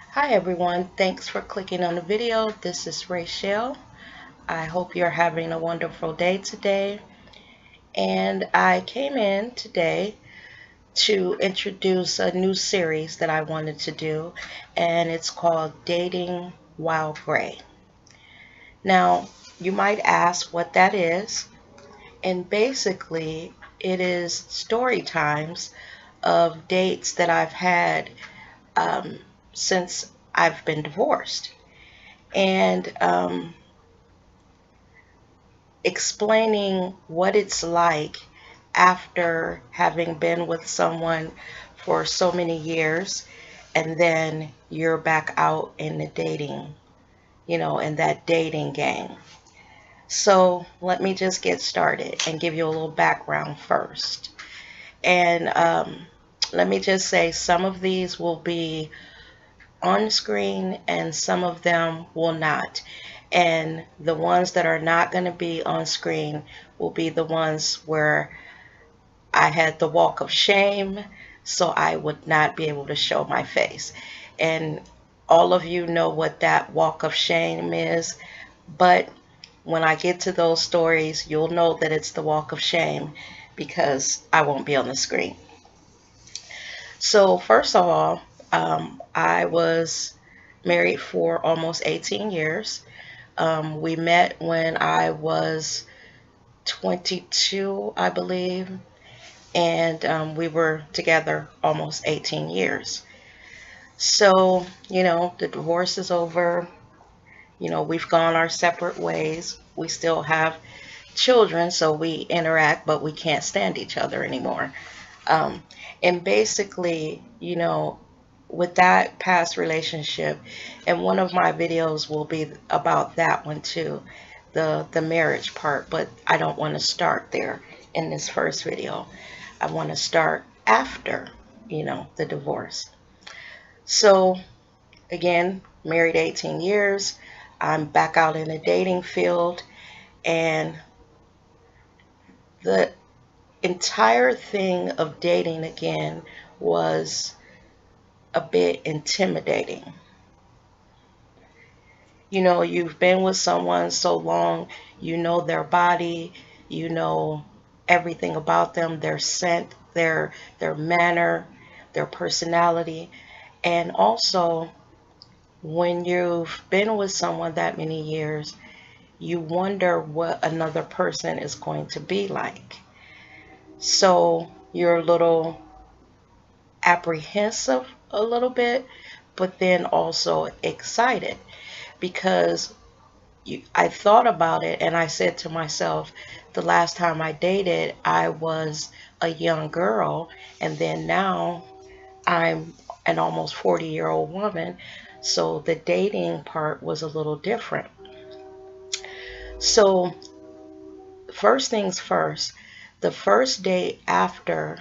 Hi everyone, thanks for clicking on the video. This is Rachel. I hope you're having a wonderful day today. And I came in today to introduce a new series that I wanted to do, and it's called Dating While Gray. Now, you might ask what that is, and basically it is story times of dates that I've had um, since I've been divorced. And explaining what it's like after having been with someone for so many years and then you're back out in the dating, in that dating game. So let me just get started and give you a little background first. And let me just say some of these will be on screen and some of them will not. And the ones that are not going to be on screen will be the ones where I had the walk of shame, so I would not be able to show my face. And all of you know what that walk of shame is, but when I get to those stories, you'll know that it's the walk of shame because I won't be on the screen. So first of all, I was married for almost 18 years. We met when I was 22, I believe, and we were together almost 18 years. So, the divorce is over. We've gone our separate ways. We still have children, so we interact, but we can't stand each other anymore. Um, and basically, with that past relationship, and one of my videos will be about that one too, the marriage part, but I don't want to start there in this first video. I want to start after, the divorce. So again, married 18 years, I'm back out in the dating field, and the entire thing of dating again was a bit intimidating. You've been with someone so long, you know their body, you know everything about them, their scent, their manner, their personality. And also, when you've been with someone that many years, you wonder what another person is going to be like. So you're a little apprehensive a little bit, but then also excited because I thought about it and I said to myself, the last time I dated, I was a young girl, and then now I'm an almost 40-year-old woman. So the dating part was a little different. So, first things first, the first day after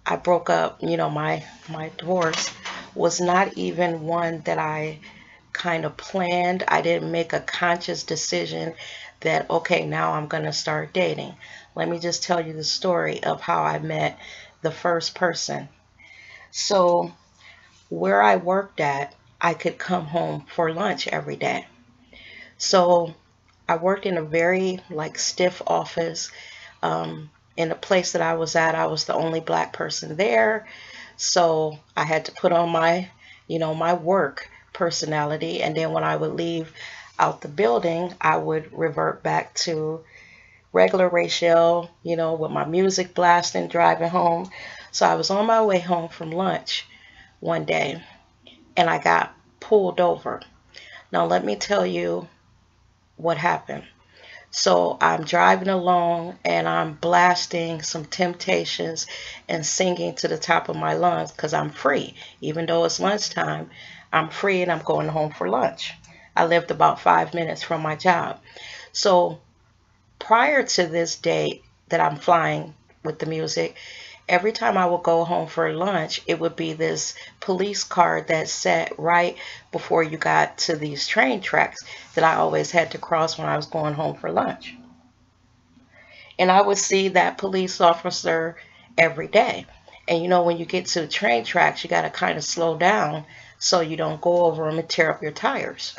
I broke up, my divorce was not even one that I kind of planned. I didn't make a conscious decision that, okay, now I'm going to start dating. Let me just tell you the story of how I met the first person. So, where I worked at, I could come home for lunch every day. So, I worked in a very stiff office. In the place that I was at, I was the only black person there. So I had to put on my work personality. And then when I would leave out the building, I would revert back to regular Rachel, with my music blasting, driving home. So I was on my way home from lunch one day and I got pulled over. Now, let me tell you what happened. So I'm driving along and I'm blasting some Temptations and singing to the top of my lungs because I'm free. Even though it's lunchtime, I'm free and I'm going home for lunch. I lived about 5 minutes from my job. So prior to this date that I'm flying with the music, every time I would go home for lunch, it would be this police car that sat right before you got to these train tracks that I always had to cross when I was going home for lunch. And I would see that police officer every day. And you know, when you get to the train tracks, you got to kind of slow down so you don't go over them and tear up your tires.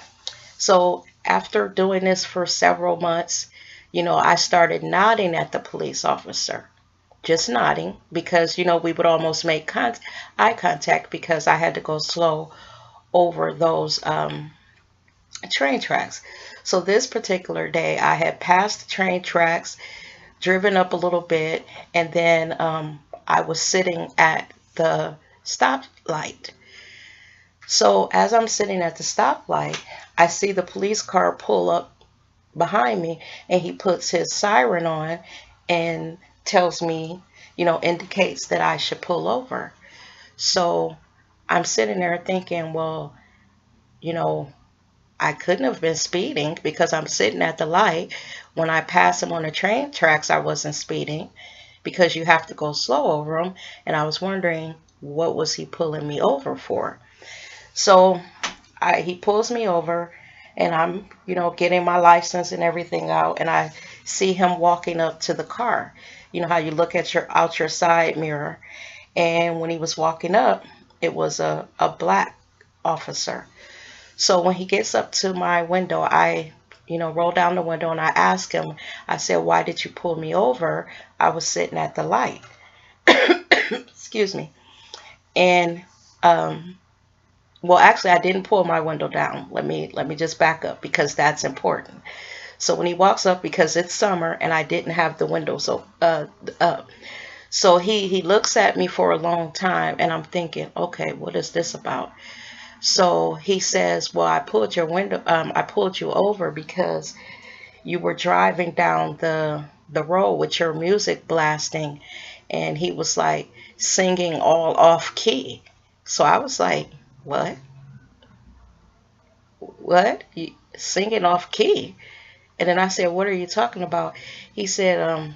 So after doing this for several months, you know, I started nodding at the police officer, just nodding, because, you know, we would almost make eye contact because I had to go slow over those train tracks. So this particular day, I had passed the train tracks, driven up a little bit, and then I was sitting at the stoplight. So as I'm sitting at the stoplight, I see the police car pull up behind me, and he puts his siren on and tells me, you know, indicates that I should pull over. So I'm sitting there thinking, well, you know, I couldn't have been speeding because I'm sitting at the light. When I pass him on the train tracks, I wasn't speeding because you have to go slow over them. And I was wondering, what was he pulling me over for? So he pulls me over, and I'm, you know, getting my license and everything out, and I see him walking up to the car. You know how you look at your side mirror, and when he was walking up, it was a black officer. So when he gets up to my window, I, you know, roll down the window and I ask him, I said, why did you pull me over? I was sitting at the light. Excuse me. And well, actually, I didn't pull my window down. Let me just back up because that's important. So when he walks up, because it's summer and I didn't have the windows up, so he looks at me for a long time, and I'm thinking, okay, what is this about? So he says, well, I pulled you over because you were driving down the road with your music blasting, and he was like singing all off key. So I was like, what? What? Singing off key? And then I said, what are you talking about? He said,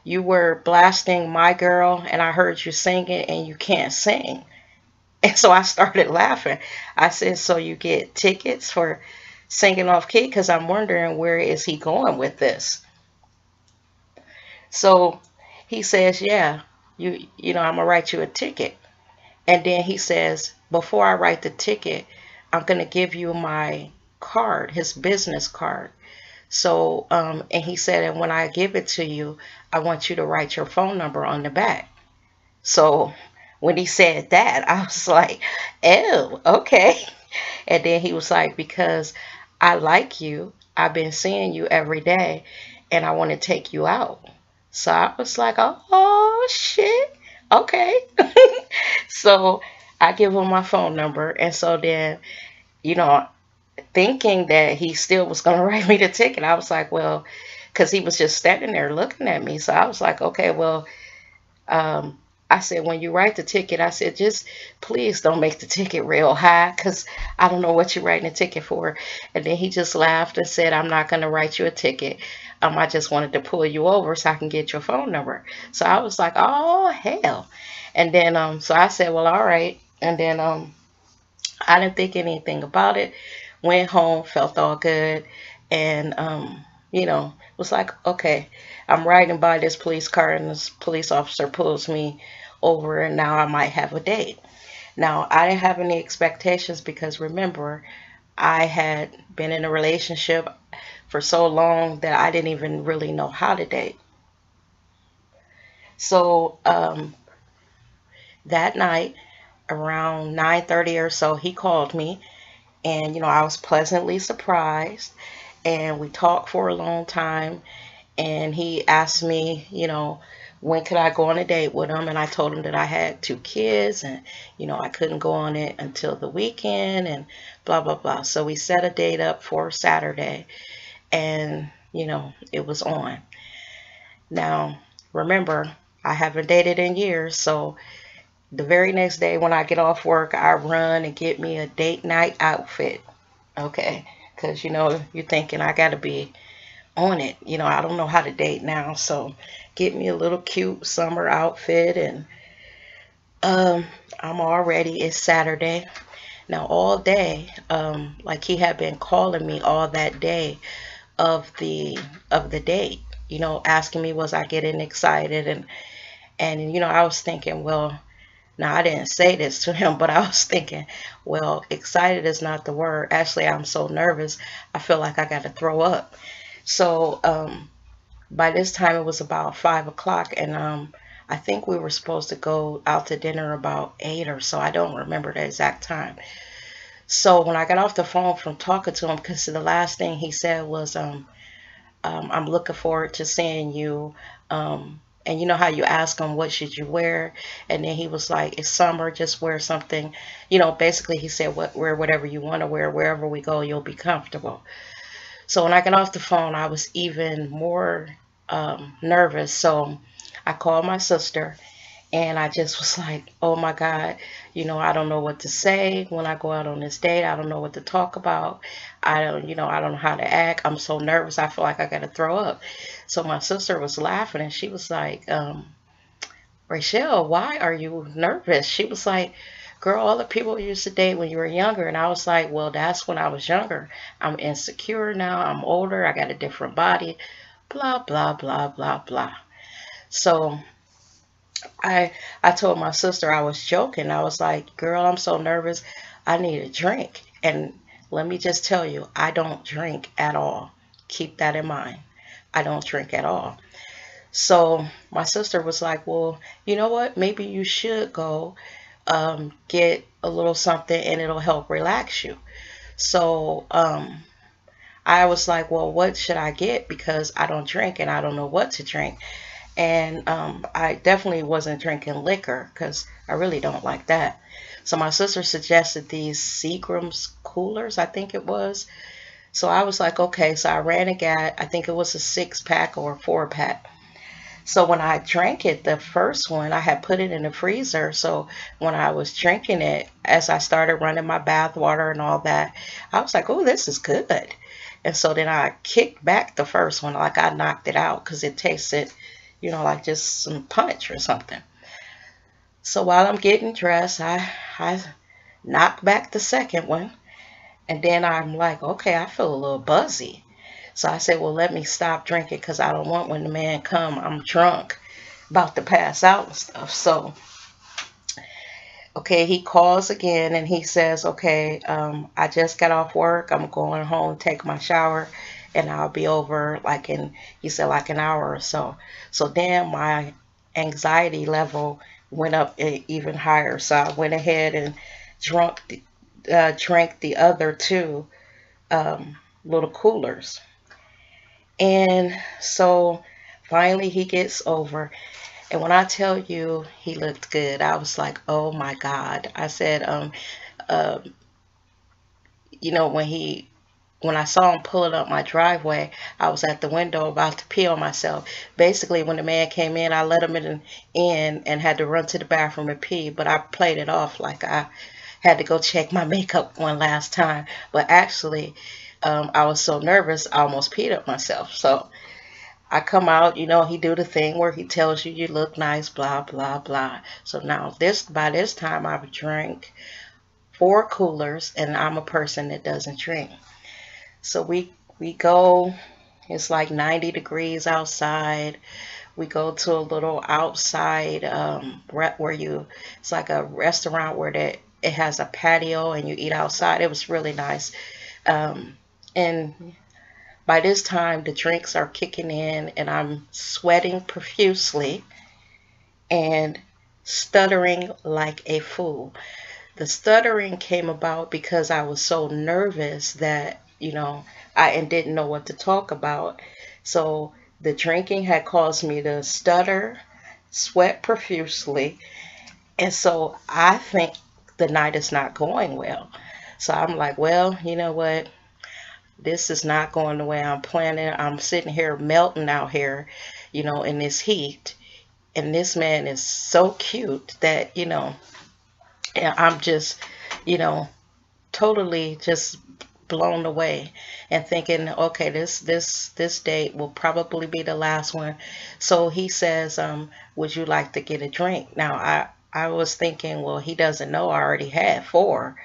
you were blasting My Girl, and I heard you singing, and you can't sing. And so I started laughing. I said, so you get tickets for singing off key? Because I'm wondering, where is he going with this? So he says, yeah, you know, I'm going to write you a ticket. And then he says, before I write the ticket, I'm going to give you my card, his business card. So, and he said, and when I give it to you, I want you to write your phone number on the back. So when he said that, I was like, oh, okay. And then he was like, because I like you, I've been seeing you every day, and I want to take you out. So I was like, oh, shit. Okay. So I give him my phone number. And so then, you know, thinking that he still was going to write me the ticket, I was like, well, because he was just standing there looking at me. So I was like, okay, well, I said, when you write the ticket, I said, just please don't make the ticket real high because I don't know what you're writing a ticket for. And then he just laughed and said, I'm not going to write you a ticket. I just wanted to pull you over so I can get your phone number. So I was like, oh, hell. And then, so I said, well, all right. And then I didn't think anything about it. Went home, felt all good. And, you know, was like, okay, I'm riding by this police car and this police officer pulls me over, and now I might have a date. Now, I didn't have any expectations because remember, I had been in a relationship for so long that I didn't even really know how to date. So that night around 9:30 or so, he called me, and you know, I was pleasantly surprised, and we talked for a long time, and he asked me, you know, when could I go on a date with him, and I told him that I had 2 kids, and you know, I couldn't go on it until the weekend, and blah blah blah. So we set a date up for Saturday, and you know, it was on. Now remember, I haven't dated in years, so the very next day when I get off work, I run and get me a date night outfit. Okay, because you know, you're thinking I gotta be on it. You know, I don't know how to date now, so get me a little cute summer outfit, and um, I'm all ready. It's Saturday. Now all day, like he had been calling me all that day of the date, you know, asking me was I getting excited, and you know, I was thinking, well, now I didn't say this to him, but I was thinking, well, excited is not the word. Actually, I'm so nervous, I feel like I got to throw up. So by this time it was about 5 o'clock, and I think we were supposed to go out to dinner about 8 or so. I don't remember the exact time. So when I got off the phone from talking to him, because the last thing he said was, I'm looking forward to seeing you. And you know how you ask him, what should you wear? And then he was like, it's summer, just wear something. You know, basically he said, wear whatever you want to wear. Wherever we go, you'll be comfortable. So when I got off the phone, I was even more nervous. So I called my sister, and I just was like, oh my God, you know, I don't know what to say when I go out on this date. I don't know what to talk about. I don't, you know, I don't know how to act. I'm so nervous. I feel like I got to throw up. So my sister was laughing, and she was like, Rachelle, why are you nervous? She was like, girl, all the people you used to date when you were younger. And I was like, well, that's when I was younger. I'm insecure now. I'm older. I got a different body. Blah, blah, blah, blah, blah. So I told my sister I was joking. I was like, girl, I'm so nervous. I need a drink. And let me just tell you, I don't drink at all. Keep that in mind. I don't drink at all. So my sister was like, well, you know what? Maybe you should go get a little something, and it'll help relax you. So I was like, well, what should I get? Because I don't drink and I don't know what to drink. And I definitely wasn't drinking liquor because I really don't like that. So my sister suggested these Seagram's coolers, I think it was. So I was like, okay. So I ran and got, I think it was a 6 pack or a 4 pack. So when I drank it, the first one, I had put it in the freezer. So when I was drinking it, as I started running my bath water and all that, I was like, oh, this is good. And so then I kicked back the first one, like I knocked it out because it tasted, you know, like just some punch or something. So while I'm getting dressed, I knocked back the second one. And then I'm like, okay, I feel a little buzzy. So I said, well, let me stop drinking because I don't want when the man come, I'm drunk, about to pass out and stuff. So, okay, he calls again and he says, okay, I just got off work. I'm going home, take my shower, and I'll be over like in, he said, like an hour or so. So then my anxiety level went up even higher. So I went ahead and drank the other two little coolers. And so finally he gets over. And when I tell you he looked good, I was like, oh my God. I said, uh, you know, when I saw him pulling up my driveway, I was at the window about to pee on myself. Basically, when the man came in, I let him in and had to run to the bathroom and pee, but I played it off like I had to go check my makeup one last time. But actually, I was so nervous, I almost peed up myself. So I come out, you know, he do the thing where he tells you you look nice, blah, blah, blah. So now by this time I've drank 4 coolers, and I'm a person that doesn't drink. So we go, it's like 90 degrees outside. We go to a little outside where it's like a restaurant where it has a patio and you eat outside. It was really nice. And by this time, the drinks are kicking in, and I'm sweating profusely and stuttering like a fool. The stuttering came about because I was so nervous that, you know, I didn't know what to talk about. So the drinking had caused me to stutter, sweat profusely, and so I think the night is not going well. So I'm like, well, you know what? This is not going the way I'm planning. I'm sitting here melting out here, you know, in this heat. And this man is so cute that, you know, I'm just, you know, totally just blown away and thinking, okay, this date will probably be the last one. So he says, would you like to get a drink? Now I was thinking, well, he doesn't know I already had four.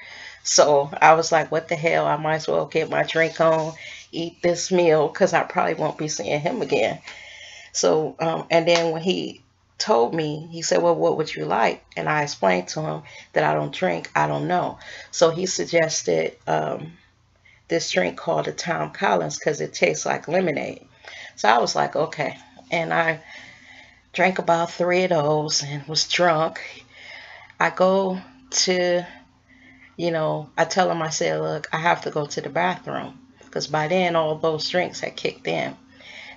So I was like, what the hell? I might as well get my drink on, eat this meal, because I probably won't be seeing him again. So, and then when he told me, he said, well, what would you like? And I explained to him that I don't drink, I don't know. So he suggested this drink called the Tom Collins because it tastes like lemonade. So I was like, okay. And I drank about three of those and was drunk. I go to, I tell him, I said, look, I have to go to the bathroom because by then all those drinks had kicked in.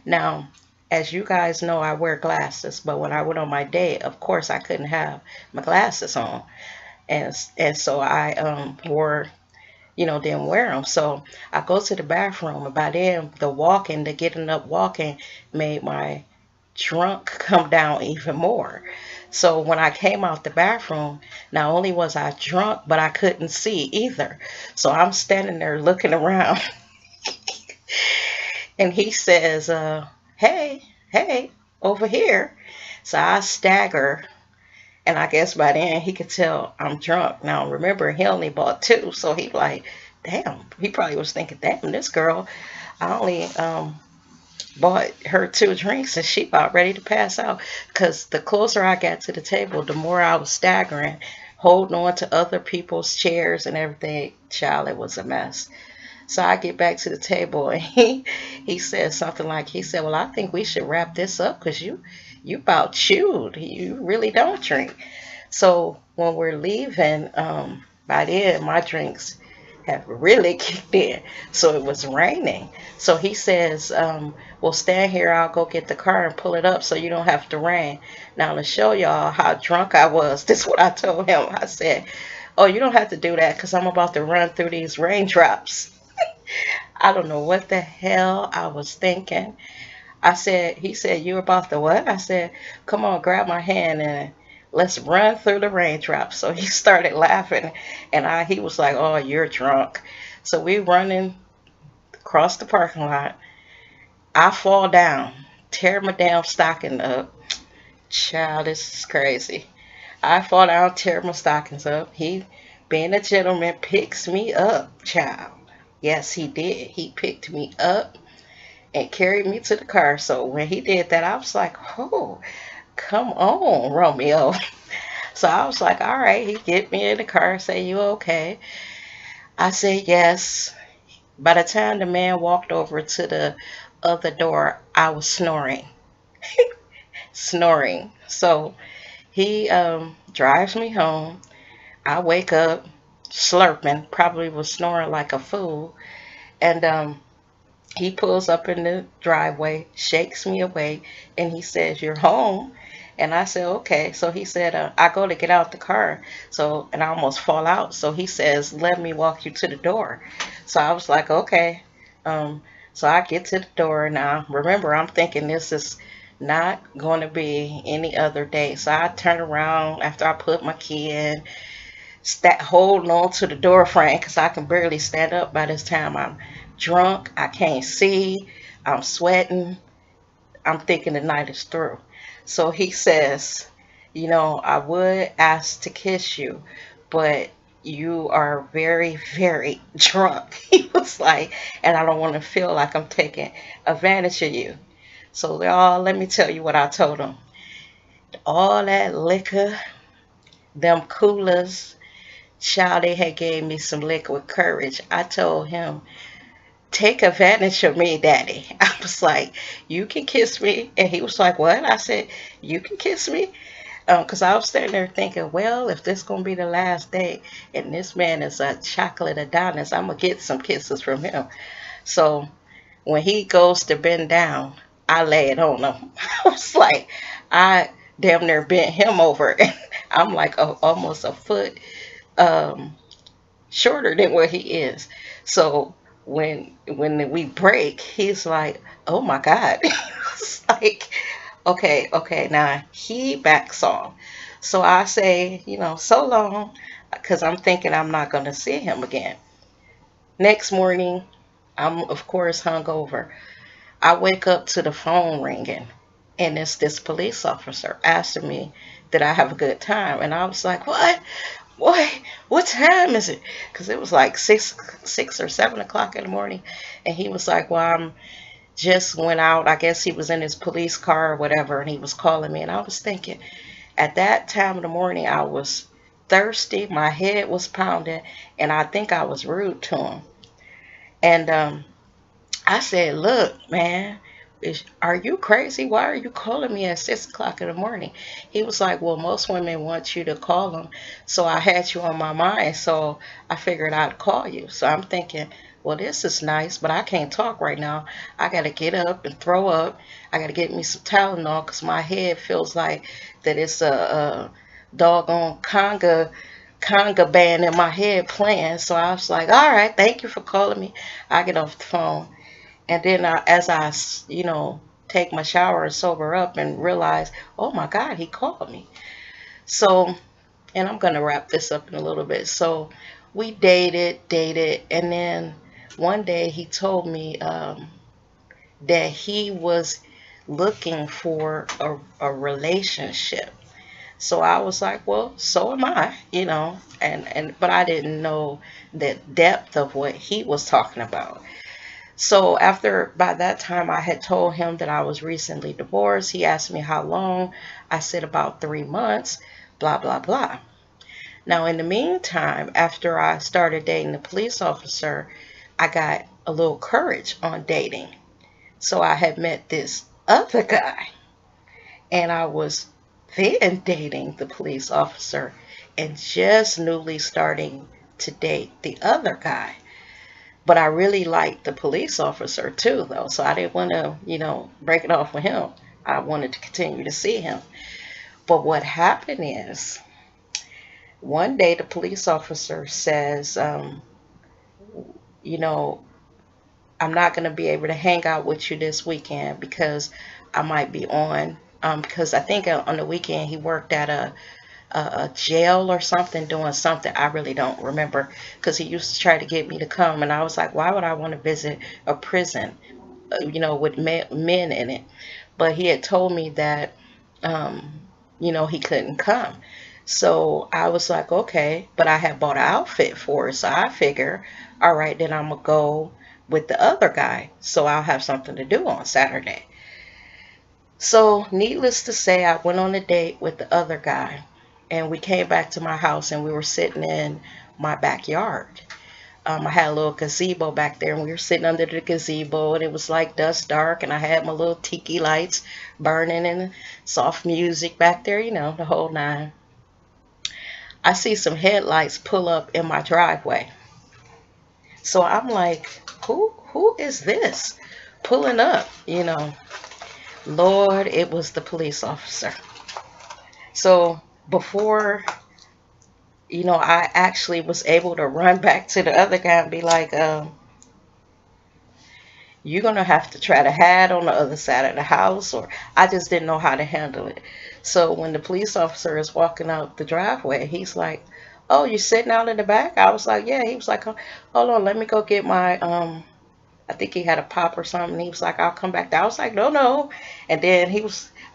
Now, as you guys know, I wear glasses, but when I went on my date, of course, I couldn't have my glasses on, and so I wore, didn't wear them. So I go to the bathroom, and by then, the getting up walking, made my drunk come down even more. So when I came out the bathroom, not only was I drunk, but I couldn't see either. So I'm standing there looking around, and he says, hey, hey, over here. So I stagger, and I guess by then he could tell I'm drunk. Now remember, he only bought two, so he like, damn, he probably was thinking, damn, this girl, I only bought her two drinks and she about ready to pass out. Because the closer I got to the table, the more I was staggering, holding on to other people's chairs and everything. Child, it was a mess. So I get back to the table and he said something like, he said, well, I think we should wrap this up because you about chewed. You really don't drink. So when we're leaving, by then my drinks have really kicked in. So it was raining. So he says, well, stand here. I'll go get the car and pull it up so you don't have to rain. Now to show y'all how drunk I was, this is what I told him. I said, oh, you don't have to do that because I'm about to run through these raindrops. I don't know what the hell I was thinking. He said, you about to what? I said, come on, grab my hand and let's run through the raindrops. So he started laughing and he was like, oh, you're drunk. So we running across the parking lot. I fall down, tear my damn stocking up. Child, this is crazy. I fall down, tear my stockings up. He, being a gentleman, picks me up, child. Yes, he did. He picked me up and carried me to the car. So when he did that, I was like, oh, come on, Romeo. So I was like, all right. He get me in the car, say, you okay? I said, yes. By the time the man walked over to the other door, I was snoring. Snoring. So he drives me home. I wake up slurping, probably was snoring like a fool. And he pulls up in the driveway, shakes me awake, and he says, you're home. And I said, okay. So he said, I go to get out the car. So, and I almost fall out. So he says, let me walk you to the door. So I was like, okay. So I get to the door now. Remember, I'm thinking this is not going to be any other day. So I turn around after I put my key in, holding on to the door frame because I can barely stand up by this time. I'm drunk. I can't see. I'm sweating. I'm thinking the night is through. So he says, I would ask to kiss you, but you are very, very drunk. He was like, and I don't want to feel like I'm taking advantage of you. So y'all, let me tell you what I told him. All that liquor, them coolers, child, they had gave me some liquid courage. I told him, take advantage of me, daddy. I was like, you can kiss me. And he was like, what? I said, you can kiss me. Because I was standing there thinking, well, if this going to be the last day and this man is a chocolate Adonis, I'm going to get some kisses from him. So when he goes to bend down, I lay it on him. I was like, I damn near bent him over. I'm like almost a foot shorter than what he is. So when we break, he's like, oh my God. It's like, okay, now he backs off. So I say, so long, because I'm thinking I'm not going to see him again. Next morning, I'm of course hungover. I wake up to the phone ringing, and it's this police officer asking me, did I have a good time? And I was like, what? Boy, what time is it? Because it was like 6 or 7 o'clock in the morning. And he was like, well, I'm just went out. I guess he was in his police car or whatever, and he was calling me. And I was thinking, at that time of the morning, I was thirsty, my head was pounding, and I think I was rude to him. And I said, look, man, are you crazy? Why are you calling me at 6 o'clock in the morning? He was like, well, most women want you to call them. So I had you on my mind. So I figured I'd call you. So I'm thinking, well, this is nice, but I can't talk right now. I got to get up and throw up. I got to get me some Tylenol because my head feels like that it's a doggone conga band in my head playing. So I was like, all right, thank you for calling me. I get off the phone. And then as I, take my shower and sober up and realize, oh my God, he called me. So, and I'm going to wrap this up in a little bit. So we dated. And then one day he told me that he was looking for a relationship. So I was like, well, so am I, but I didn't know the depth of what he was talking about. So by that time I had told him that I was recently divorced. He asked me how long. I said about 3 months, blah, blah, blah. Now, in the meantime, after I started dating the police officer, I got a little courage on dating. So I had met this other guy, and I was then dating the police officer and just newly starting to date the other guy. But I really liked the police officer too, though. So I didn't want to, break it off with him. I wanted to continue to see him. But what happened is, one day the police officer says, you know, I'm not going to be able to hang out with you this weekend because I might be on. Because I think on the weekend he worked at a jail or something, doing something. I really don't remember, because he used to try to get me to come, and I was like, why would I want to visit a prison, with men in it? But he had told me that, he couldn't come. So I was like, okay, but I had bought an outfit for it, so I figure, all right, then I'm gonna go with the other guy, so I'll have something to do on Saturday. So needless to say, I went on a date with the other guy, and we came back to my house, and we were sitting in my backyard. I had a little gazebo back there, and we were sitting under the gazebo, and it was like dusk dark, and I had my little tiki lights burning and soft music back there, the whole nine. I see some headlights pull up in my driveway. So I'm like, who is this pulling up? Lord, it was the police officer. So before I actually was able to run back to the other guy and be like, you're going to have to try to hide on the other side of the house, or I just didn't know how to handle it. So when the police officer is walking out the driveway, he's like, oh, you're sitting out in the back? I was like, yeah. He was like, hold on, let me go get my, I think he had a pop or something. He was like, I'll come back there. I was like, no, no. And then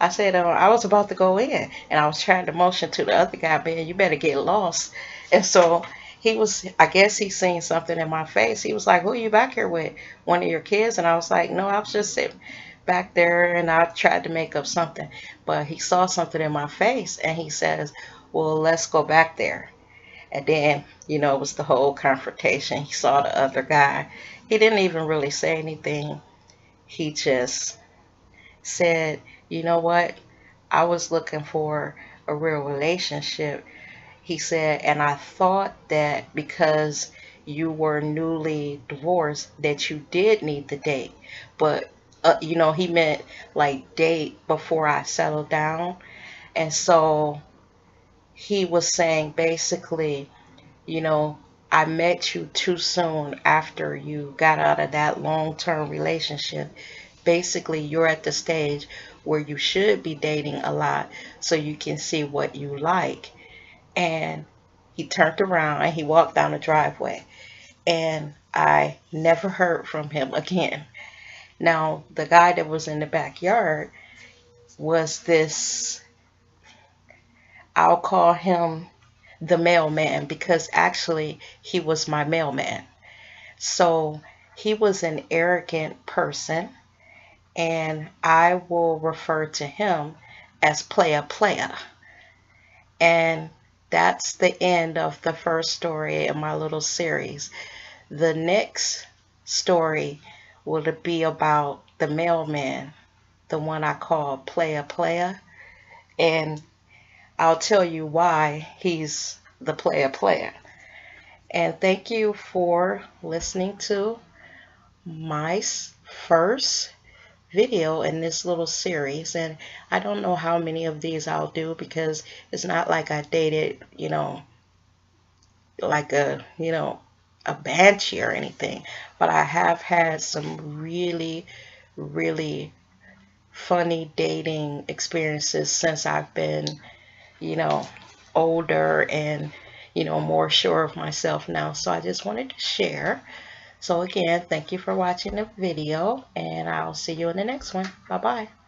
I said, I was about to go in, and I was trying to motion to the other guy, man, you better get lost. And so I guess he seen something in my face. He was like, who are you back here with? One of your kids? And I was like, no, I was just sitting back there, and I tried to make up something. But he saw something in my face, and he says, well, let's go back there. And then, it was the whole confrontation. He saw the other guy. He didn't even really say anything. He just said, you know what? I was looking for a real relationship. He said, and I thought that because you were newly divorced that you did need the date. But, he meant like date before I settled down. And so he was saying basically, I met you too soon after you got out of that long-term relationship. Basically, you're at the stage where you should be dating a lot so you can see what you like. And he turned around and he walked down the driveway. And I never heard from him again. Now, the guy that was in the backyard was this, I'll call him the mailman, because actually he was my mailman. So he was an arrogant person, and I will refer to him as playa. And that's the end of the first story in my little series. The next story will be about the mailman, the one I call playa, and I'll tell you why he's the playa. And thank you for listening to my first video in this little series. And I don't know how many of these I'll do, because it's not like I dated, like a banshee or anything, but I have had some really, really funny dating experiences since I've been, you know, older and, more sure of myself now. So I just wanted to share. So again, thank you for watching the video, and I'll see you in the next one. Bye bye.